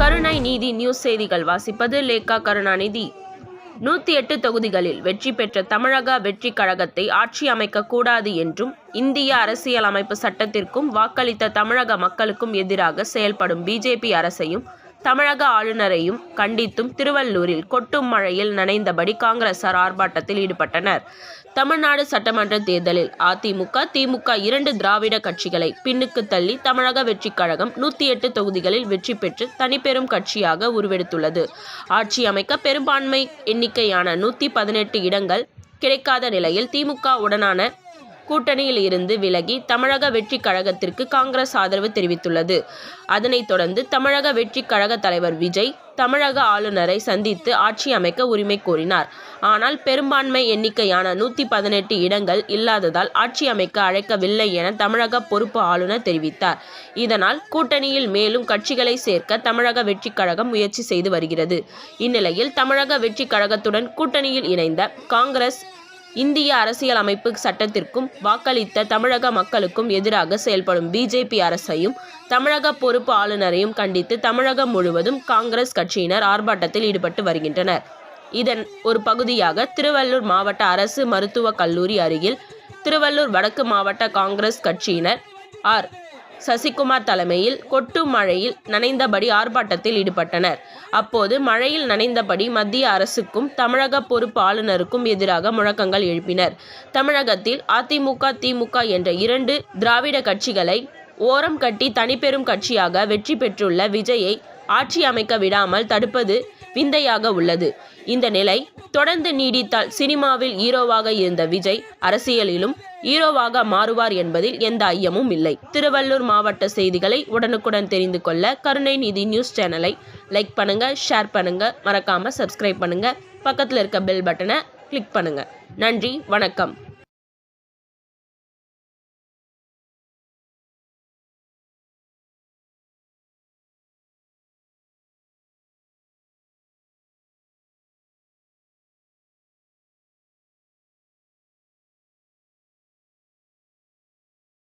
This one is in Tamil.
கருணை நீதி நியூஸ் செய்திகள் வாசிப்பது லேக்கா கருணாநிதி. 108 தொகுதிகளில் வெற்றி பெற்ற தமிழக வெற்றிக் கழகத்தை ஆட்சி அமைக்க கூடாது என்றும், இந்திய அரசியலமைப்பு சட்டத்திற்கும் வாக்களித்த தமிழக மக்களுக்கும் எதிராக செயல்படும் பிஜேபி அரசையும் தமிழக ஆளுநரையும் கண்டித்தும் திருவள்ளூரில் கொட்டும் மழையில் நனைந்தபடி காங்கிரசார் ஆர்ப்பாட்டத்தில் ஈடுபட்டனர். தமிழ்நாடு சட்டமன்ற தேர்தலில் அதிமுக, திமுக இரண்டு திராவிட கட்சிகளை பின்னுக்கு தள்ளி தமிழக வெற்றிக் கழகம் 108 தொகுதிகளில் வெற்றி பெற்று தனிப்பெரும் கட்சியாக உருவெடுத்துள்ளது. ஆட்சி அமைக்க பெரும்பான்மை எண்ணிக்கையான 118 இடங்கள் கிடைக்காத நிலையில் திமுக உடனான கூட்டணியில் இருந்து விலகி தமிழக வெற்றிக் கழகத்திற்கு காங்கிரஸ் ஆதரவு தெரிவித்துள்ளது. அதனைத் தொடர்ந்து தமிழக வெற்றிக் கழக தலைவர் விஜய் தமிழக ஆளுநரை சந்தித்து ஆட்சி அமைக்க உரிமை கோரினார். ஆனால் பெரும்பான்மை எண்ணிக்கையான 118 இடங்கள் இல்லாததால் ஆட்சி அமைக்க அழைக்கவில்லை என தமிழக பொறுப்பு ஆளுநர் தெரிவித்தார். இதனால் கூட்டணியில் மேலும் கட்சிகளை சேர்க்க தமிழக வெற்றிக் கழகம் முயற்சி செய்து வருகிறது. இந்நிலையில் தமிழக வெற்றிக் கழகத்துடன் கூட்டணியில் இணைந்த காங்கிரஸ் இந்திய அரசியலமைப்பு சட்டத்திற்கும் வாக்களித்த தமிழக மக்களுக்கும் எதிராக செயல்படும் பிஜேபி அரசையும் தமிழக பொறுப்பு ஆளுநரையும் கண்டித்து தமிழகம் முழுவதும் காங்கிரஸ் கட்சியினர் ஆர்ப்பாட்டத்தில் ஈடுபட்டு வருகின்றனர். இதன் ஒரு பகுதியாக திருவள்ளூர் மாவட்ட அரசு மருத்துவக் கல்லூரி அருகில் திருவள்ளூர் வடக்கு மாவட்ட காங்கிரஸ் கட்சியினர் சசிகுமார் தலைமையில் கொட்டும் மழையில் நனைந்தபடி ஆர்ப்பாட்டத்தில் ஈடுபட்டனர். அப்போது மழையில் நனைந்தபடி மத்திய அரசுக்கும் தமிழக பொறுப்பு ஆளுநருக்கும் எதிராக முழக்கங்கள் எழுப்பினர். தமிழகத்தில் அதிமுக, திமுக என்ற இரண்டு திராவிட கட்சிகளை ஓரம் கட்டி தனிப்பெரும் கட்சியாக வெற்றி பெற்றுள்ள விஜயை ஆட்சி அமைக்க விடாமல் தடுப்பது விந்தையாக உள்ளது. இந்த நிலை தொடர்ந்து நீடித்தால் சினிமாவில் ஹீரோவாக இருந்த விஜய் அரசியலிலும் ஹீரோவாக மாறுவார் என்பதில் எந்த ஐயமும் இல்லை. திருவள்ளூர் மாவட்ட செய்திகளை உடனுக்குடன் தெரிந்து கொள்ள கருணை நீதி நியூஸ் சேனலை லைக் பண்ணுங்க, ஷேர் பண்ணுங்க, மறக்காம சப்ஸ்கிரைப் பண்ணுங்க, பக்கத்தில் இருக்க பெல் பட்டனை கிளிக் பண்ணுங்க. நன்றி, வணக்கம்.